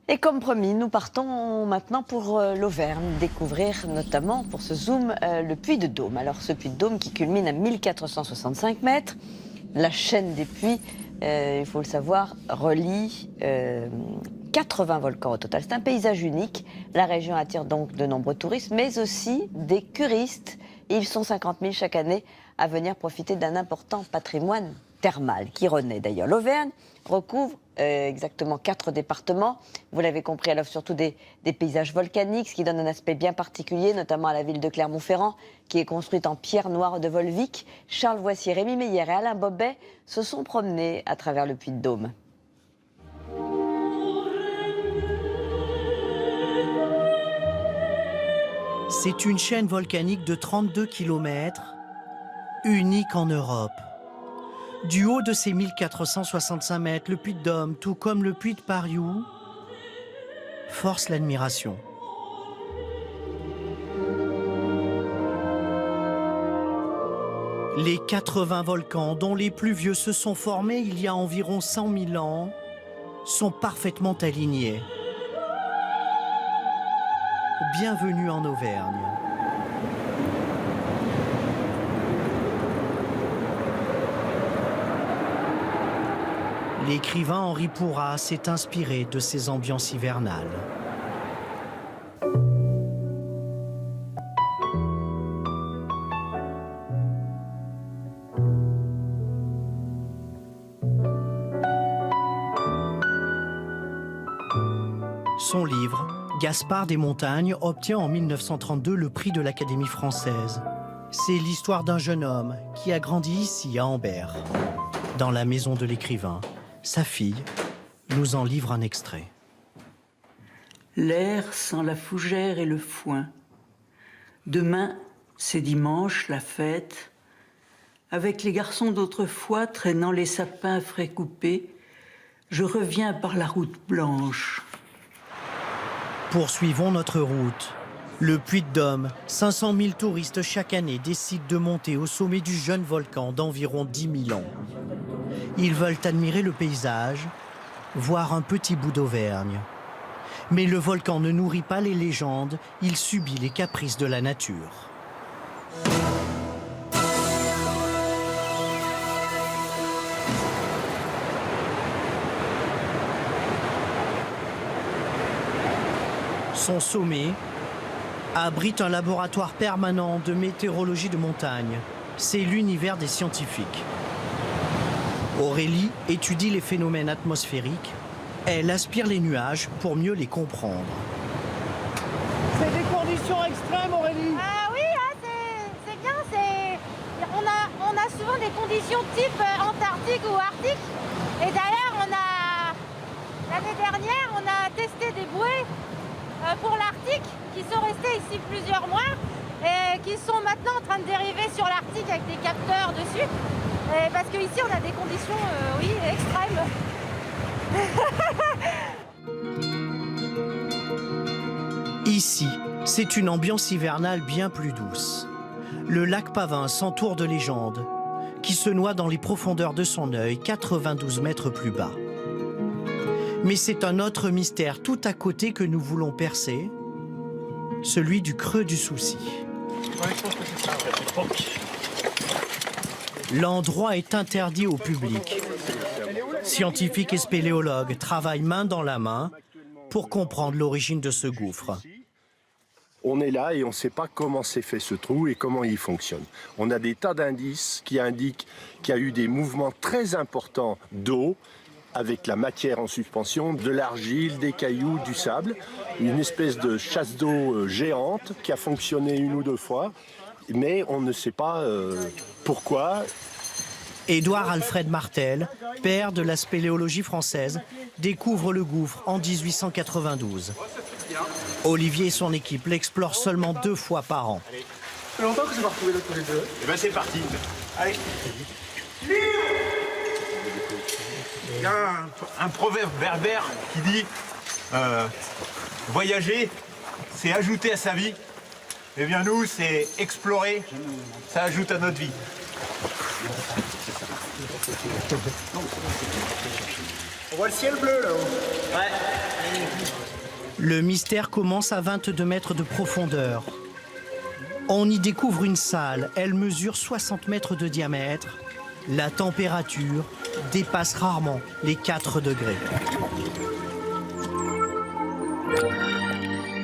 Et comme promis, nous partons maintenant pour l'Auvergne, découvrir notamment pour ce zoom le Puy de Dôme. Alors ce Puy de Dôme qui culmine à 1465 mètres, la chaîne des puits, il faut le savoir, relie 80 volcans au total. C'est un paysage unique. La région attire donc de nombreux touristes, mais aussi des curistes. Ils sont 50 000 chaque année à venir profiter d'un important patrimoine thermal qui renaît d'ailleurs. L'Auvergne recouvre exactement 4 départements. Vous l'avez compris, elle offre surtout des paysages volcaniques, ce qui donne un aspect bien particulier, notamment à la ville de Clermont-Ferrand, qui est construite en pierre noire de Volvic. Charles Voissier, Rémi Meyer et Alain Bobet se sont promenés à travers le Puy de Dôme. C'est une chaîne volcanique de 32 km, unique en Europe. Du haut de ses 1465 mètres, le Puy de Dôme, tout comme le Puy de Pariou, force l'admiration. Les 80 volcans, dont les plus vieux se sont formés il y a environ 100 000 ans, sont parfaitement alignés. Bienvenue en Auvergne. L'écrivain Henri Pourrat s'est inspiré de ces ambiances hivernales. Son livre, Gaspard des montagnes, obtient en 1932 le prix de l'Académie française. C'est l'histoire d'un jeune homme qui a grandi ici, à Ambert, dans la maison de l'écrivain. Sa fille nous en livre un extrait. L'air sent la fougère et le foin. Demain, c'est dimanche, la fête. Avec les garçons d'autrefois traînant les sapins frais coupés, je reviens par la route blanche. Poursuivons notre route. Le Puy de Dôme, 500 000 touristes chaque année décident de monter au sommet du jeune volcan d'environ 10 000 ans. Ils veulent admirer le paysage, voir un petit bout d'Auvergne. Mais le volcan ne nourrit pas les légendes, il subit les caprices de la nature. Son sommet abrite un laboratoire permanent de météorologie de montagne. C'est l'univers des scientifiques. Aurélie étudie les phénomènes atmosphériques. Elle aspire les nuages pour mieux les comprendre. C'est des conditions extrêmes, Aurélie. Ah oui, hein, c'est bien. On a souvent des conditions type Antarctique ou Arctique. Et d'ailleurs, l'année dernière, on a testé des bouées pour l'Arctique qui sont restées ici plusieurs mois et qui sont maintenant en train de dériver sur l'Arctique avec des capteurs dessus. Et parce qu'ici, on a des conditions, oui, extrêmes. Ici, c'est une ambiance hivernale bien plus douce. Le lac Pavin s'entoure de légendes, qui se noie dans les profondeurs de son œil, 92 mètres plus bas. Mais c'est un autre mystère tout à côté que nous voulons percer, celui du creux du Souci. L'endroit est interdit au public. Scientifiques et spéléologues travaillent main dans la main pour comprendre l'origine de ce gouffre. On est là et on ne sait pas comment s'est fait ce trou et comment il fonctionne. On a des tas d'indices qui indiquent qu'il y a eu des mouvements très importants d'eau avec la matière en suspension, de l'argile, des cailloux, du sable. Une espèce de chasse d'eau géante qui a fonctionné une ou deux fois, mais on ne sait pas pourquoi. Édouard Alfred Martel, père de la spéléologie française, découvre le gouffre en 1892. Olivier et son équipe l'explorent seulement 2 fois par an. Ça fait longtemps que je vais retrouver là tous les deux. Eh ben c'est parti. Allez. Il y a un proverbe berbère qui dit voyager, c'est ajouter à sa vie. Eh bien nous, c'est explorer, ça ajoute à notre vie. On voit le ciel bleu là-haut. Le mystère commence à 22 mètres de profondeur. On y découvre une salle, elle mesure 60 mètres de diamètre. La température dépasse rarement les 4 degrés.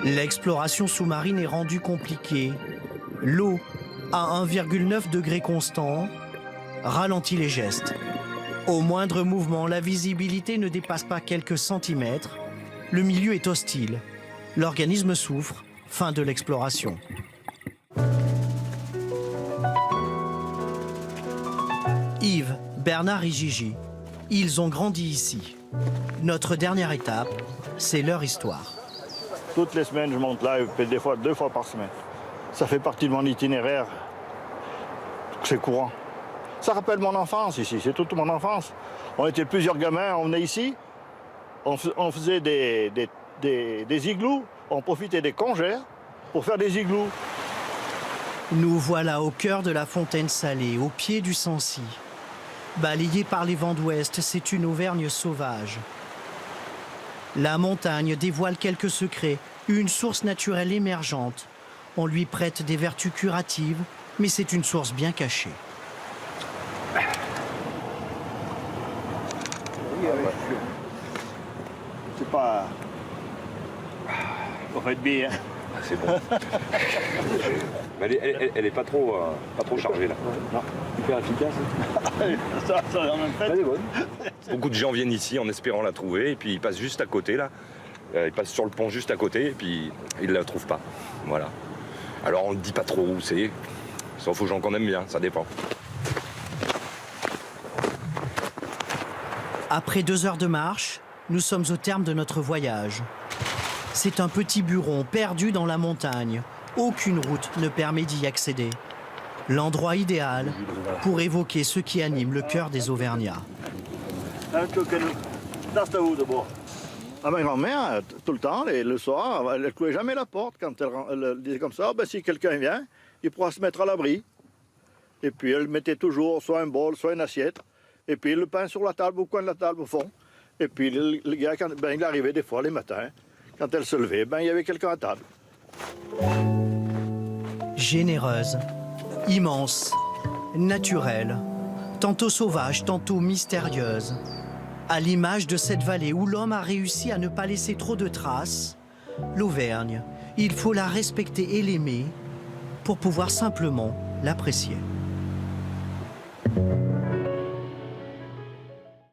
L'exploration sous-marine est rendue compliquée. L'eau, à 1,9 degré constant, ralentit les gestes. Au moindre mouvement, la visibilité ne dépasse pas quelques centimètres. Le milieu est hostile. L'organisme souffre. Fin de l'exploration. Yves, Bernard et Gigi, ils ont grandi ici. Notre dernière étape, c'est leur histoire. Toutes les semaines, je monte là, et des fois 2 fois par semaine. Ça fait partie de mon itinéraire. C'est courant. Ça rappelle mon enfance ici, c'est toute mon enfance. On était plusieurs gamins, on venait ici, on faisait des igloos, on profitait des congères pour faire des igloos. Nous voilà au cœur de la fontaine salée, au pied du Sancy. Balayée par les vents d'ouest, c'est une Auvergne sauvage. La montagne dévoile quelques secrets, une source naturelle émergente. On lui prête des vertus curatives, mais c'est une source bien cachée. C'est pas... On va être bien. C'est bon. Mais elle est pas trop chargée là. Non. Hyper efficace. Ça en même fait. Elle est bonne. Beaucoup de gens viennent ici en espérant la trouver et puis ils passent juste à côté là. Ils passent sur le pont juste à côté et puis ils ne la trouvent pas. Voilà. Alors on ne dit pas trop où c'est. Sauf aux gens qu'on aime bien, ça dépend. Après 2 heures de marche, nous sommes au terme de notre voyage. C'est un petit buron perdu dans la montagne. Aucune route ne permet d'y accéder. L'endroit idéal pour évoquer ce qui anime le cœur des Auvergnats. Ah, ma grand-mère, tout le temps, le soir, elle ne clouait jamais la porte. Quand elle disait comme ça, ben, si quelqu'un vient, il pourra se mettre à l'abri. Et puis elle mettait toujours soit un bol, soit une assiette. Et puis le pain sur la table, au coin de la table, au fond. Et puis le gars, il arrivait des fois les matins. Quand elle se levait, il y avait quelqu'un à table. Généreuse, immense, naturelle, tantôt sauvage, tantôt mystérieuse. À l'image de cette vallée où l'homme a réussi à ne pas laisser trop de traces, l'Auvergne, il faut la respecter et l'aimer pour pouvoir simplement l'apprécier.